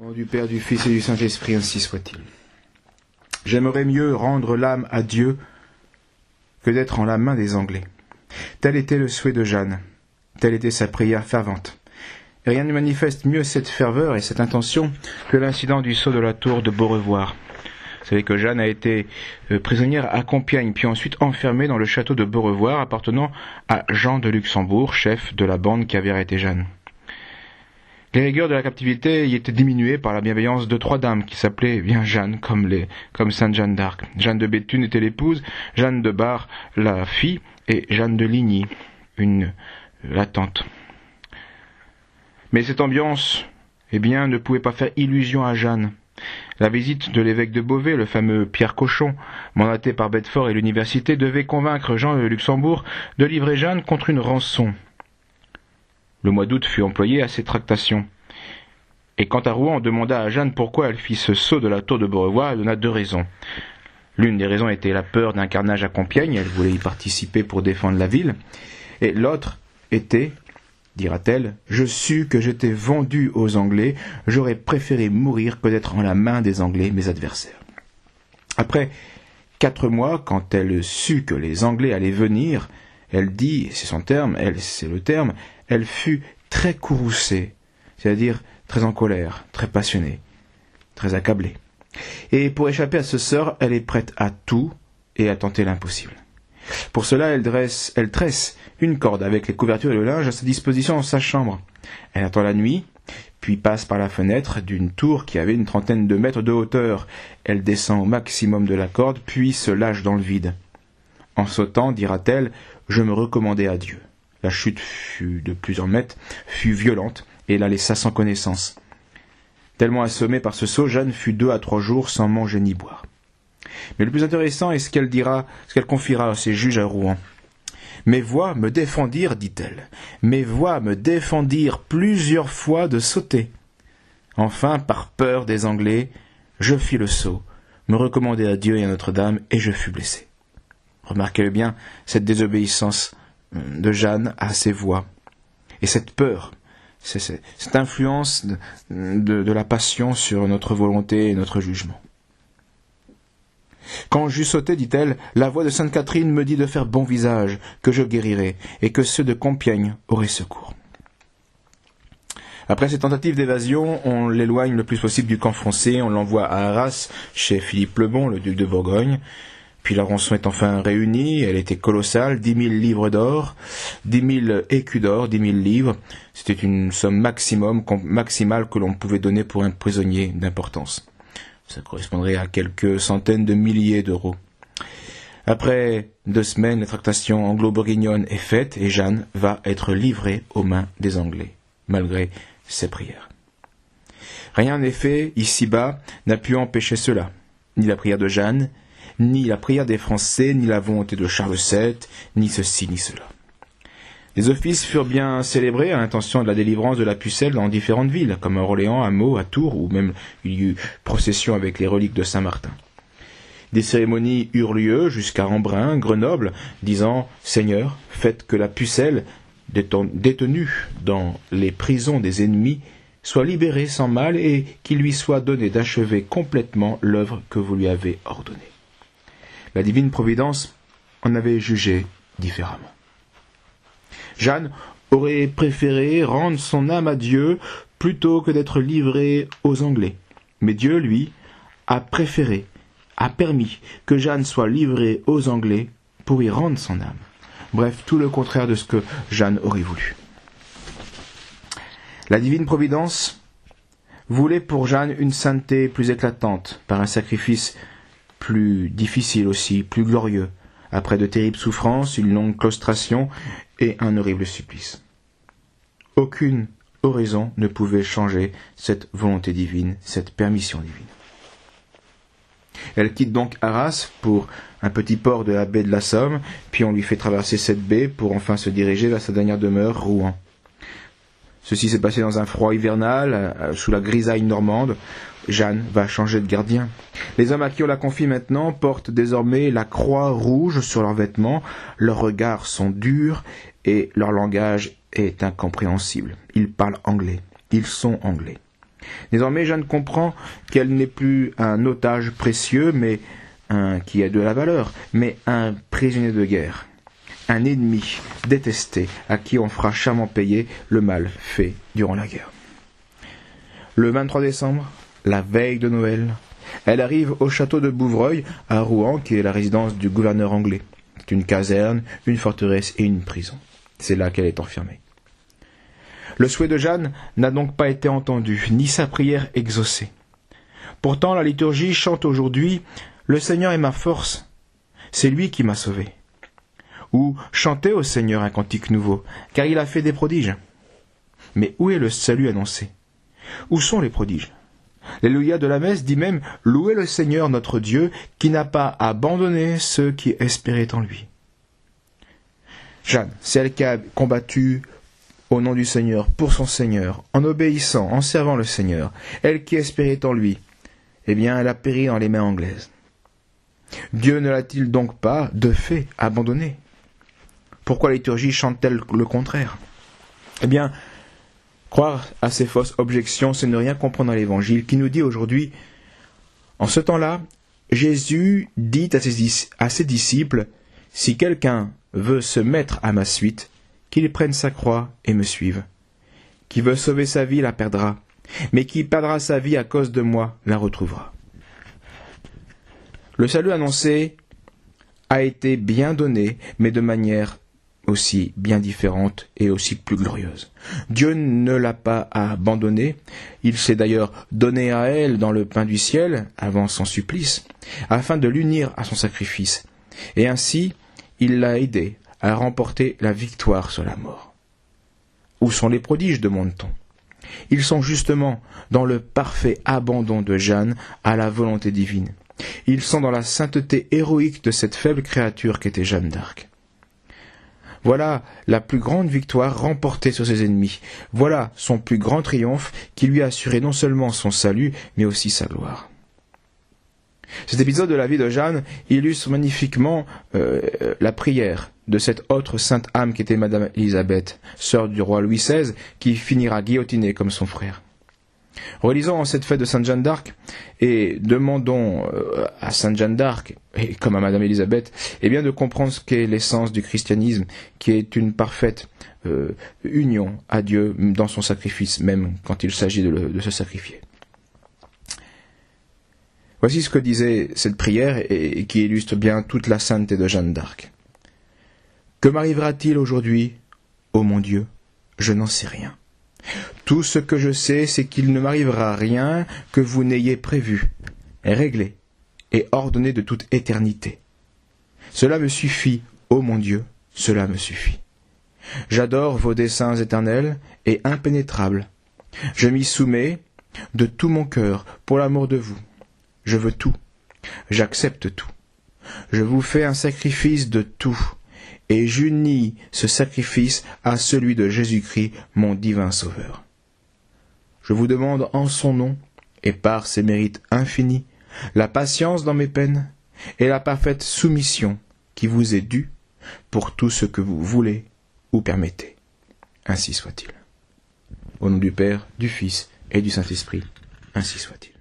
Au nom du Père, du Fils et du Saint-Esprit, ainsi soit-il. J'aimerais mieux rendre l'âme à Dieu que d'être en la main des Anglais. Tel était le souhait de Jeanne. Telle était sa prière fervente. Et rien ne manifeste mieux cette ferveur et cette intention que l'incident du saut de la tour de Beaurevoir. Vous savez que Jeanne a été prisonnière à Compiègne, puis ensuite enfermée dans le château de Beaurevoir appartenant à Jean de Luxembourg, chef de la bande qui avait arrêté Jeanne. Les rigueurs de la captivité y étaient diminuées par la bienveillance de trois dames qui s'appelaient bien Jeanne, comme Sainte Jeanne d'Arc. Jeanne de Béthune était l'épouse, Jeanne de Bar la fille, et Jeanne de Ligny, la tante. Mais cette ambiance, ne pouvait pas faire illusion à Jeanne. La visite de l'évêque de Beauvais, le fameux Pierre Cochon, mandaté par Bedford et l'université, devait convaincre Jean de Luxembourg de livrer Jeanne contre une rançon. Le mois d'août fut employé à ces tractations. Et quant à Rouen, on demanda à Jeanne pourquoi elle fit ce saut de la tour de Beaurevoir. Elle donna deux raisons. L'une des raisons était la peur d'un carnage à Compiègne, elle voulait y participer pour défendre la ville. Et l'autre était, dira-t-elle, « Je sus que j'étais vendu aux Anglais, j'aurais préféré mourir que d'être en la main des Anglais, mes adversaires. » Après 4 mois, quand elle sut que les Anglais allaient venir, elle dit, c'est le terme, elle fut très courroucée, c'est-à-dire très en colère, très passionnée, très accablée. Et pour échapper à ce sort, elle est prête à tout et à tenter l'impossible. Pour cela, elle tresse une corde avec les couvertures et le linge à sa disposition dans sa chambre. Elle attend la nuit, puis passe par la fenêtre d'une tour qui avait une 30aine de mètres de hauteur. Elle descend au maximum de la corde, puis se lâche dans le vide. En sautant, dira-t-elle, je me recommandai à Dieu. La chute fut de plusieurs mètres, fut violente, et la laissa sans connaissance. Tellement assommée par ce saut, Jeanne fut 2 à 3 jours sans manger ni boire. Mais le plus intéressant est ce qu'elle confiera à ses juges à Rouen. Mes voix me défendirent, dit-elle. Mes voix me défendirent plusieurs fois de sauter. Enfin, par peur des Anglais, je fis le saut, me recommandai à Dieu et à Notre-Dame, et je fus blessé. Remarquez bien cette désobéissance de Jeanne à ses voix. Et cette peur, cette influence de la passion sur notre volonté et notre jugement. Quand j'eus sauté, dit-elle, la voix de Sainte Catherine me dit de faire bon visage, que je guérirais, et que ceux de Compiègne auraient secours. Après ces tentatives d'évasion, on l'éloigne le plus possible du camp français, on l'envoie à Arras, chez Philippe le Bon, le duc de Bourgogne. Puis la rançon est enfin réunie, elle était colossale, 10 000 livres d'or, 10 000 écus d'or, 10 000 livres. C'était une somme maximale que l'on pouvait donner pour un prisonnier d'importance. Ça correspondrait à quelques centaines de milliers d'euros. Après 2 semaines, la tractation anglo-bourguignonne est faite et Jeanne va être livrée aux mains des Anglais, malgré ses prières. Rien en effet, ici-bas, n'a pu empêcher cela, ni la prière de Jeanne, ni la prière des Français, ni la volonté de Charles VII, ni ceci, ni cela. Les offices furent bien célébrés à l'intention de la délivrance de la pucelle dans différentes villes, comme à Orléans, à Meaux, à Tours, où même il y eut procession avec les reliques de Saint-Martin. Des cérémonies eurent lieu jusqu'à Embrun, Grenoble, disant « Seigneur, faites que la pucelle, détenue dans les prisons des ennemis, soit libérée sans mal et qu'il lui soit donné d'achever complètement l'œuvre que vous lui avez ordonnée. » La divine providence en avait jugé différemment. Jeanne aurait préféré rendre son âme à Dieu plutôt que d'être livrée aux Anglais. Mais Dieu, lui, a permis que Jeanne soit livrée aux Anglais pour y rendre son âme. Bref, tout le contraire de ce que Jeanne aurait voulu. La divine providence voulait pour Jeanne une sainteté plus éclatante, par un sacrifice plus difficile aussi, plus glorieux, après de terribles souffrances, une longue claustration et un horrible supplice. Aucune oraison ne pouvait changer cette volonté divine, cette permission divine. Elle quitte donc Arras pour un petit port de la baie de la Somme, puis on lui fait traverser cette baie pour enfin se diriger vers sa dernière demeure, Rouen. Ceci s'est passé dans un froid hivernal, sous la grisaille normande. Jeanne va changer de gardien. Les hommes à qui on la confie maintenant portent désormais la croix rouge sur leurs vêtements, leurs regards sont durs et leur langage est incompréhensible. Ils parlent anglais, ils sont anglais. Désormais, Jeanne comprend qu'elle n'est plus un otage précieux, mais qui a de la valeur, mais un prisonnier de guerre, un ennemi détesté à qui on fera charmant payer le mal fait durant la guerre. Le 23 décembre, la veille de Noël, elle arrive au château de Bouvreuil, à Rouen, qui est la résidence du gouverneur anglais. C'est une caserne, une forteresse et une prison. C'est là qu'elle est enfermée. Le souhait de Jeanne n'a donc pas été entendu, ni sa prière exaucée. Pourtant, la liturgie chante aujourd'hui « Le Seigneur est ma force, c'est lui qui m'a sauvé ». Ou « Chantez au Seigneur un cantique nouveau, car il a fait des prodiges ». Mais où est le salut annoncé? Où sont les prodiges? L'Alléluia de la messe dit même « Louez le Seigneur notre Dieu, qui n'a pas abandonné ceux qui espéraient en lui ». Jeanne, celle qui a combattu au nom du Seigneur, pour son Seigneur, en obéissant, en servant le Seigneur, elle qui espérait en lui, eh bien, elle a péri dans les mains anglaises. Dieu ne l'a-t-il donc pas, de fait, abandonné? Pourquoi la liturgie chante-t-elle le contraire? Eh bien, croire à ces fausses objections, c'est ne rien comprendre à l'Évangile, qui nous dit aujourd'hui, en ce temps-là, Jésus dit à ses disciples, « Si quelqu'un veut se mettre à ma suite, qu'il prenne sa croix et me suive. Qui veut sauver sa vie la perdra, mais qui perdra sa vie à cause de moi la retrouvera. » Le salut annoncé a été bien donné, mais de manière aussi bien différente et aussi plus glorieuse. Dieu ne l'a pas abandonné, il s'est d'ailleurs donné à elle dans le pain du ciel, avant son supplice, afin de l'unir à son sacrifice, et ainsi il l'a aidé à remporter la victoire sur la mort. Où sont les prodiges, demande-t-on? Ils sont justement dans le parfait abandon de Jeanne à la volonté divine. Ils sont dans la sainteté héroïque de cette faible créature qu'était Jeanne d'Arc. Voilà la plus grande victoire remportée sur ses ennemis. Voilà son plus grand triomphe qui lui a assuré non seulement son salut, mais aussi sa gloire. Cet épisode de la vie de Jeanne illustre magnifiquement la prière de cette autre sainte âme qui était Madame Élisabeth, sœur du roi Louis XVI, qui finira guillotinée comme son frère. Relisons en cette fête de Sainte Jeanne d'Arc et demandons à Sainte Jeanne d'Arc, et comme à Madame Élisabeth, de comprendre ce qu'est l'essence du christianisme, qui est une parfaite union à Dieu dans son sacrifice, même quand il s'agit de se sacrifier. Voici ce que disait cette prière et qui illustre bien toute la sainteté de Jeanne d'Arc. Que m'arrivera-t-il aujourd'hui, ô mon Dieu? Je n'en sais rien. Tout ce que je sais, c'est qu'il ne m'arrivera rien que vous n'ayez prévu, réglé et ordonné de toute éternité. Cela me suffit, ô mon Dieu, cela me suffit. J'adore vos desseins éternels et impénétrables. Je m'y soumets de tout mon cœur pour l'amour de vous. Je veux tout. J'accepte tout. Je vous fais un sacrifice de tout, et j'unis ce sacrifice à celui de Jésus-Christ, mon divin Sauveur. Je vous demande en son nom, et par ses mérites infinis, la patience dans mes peines, et la parfaite soumission qui vous est due pour tout ce que vous voulez ou permettez. Ainsi soit-il. Au nom du Père, du Fils et du Saint-Esprit, ainsi soit-il.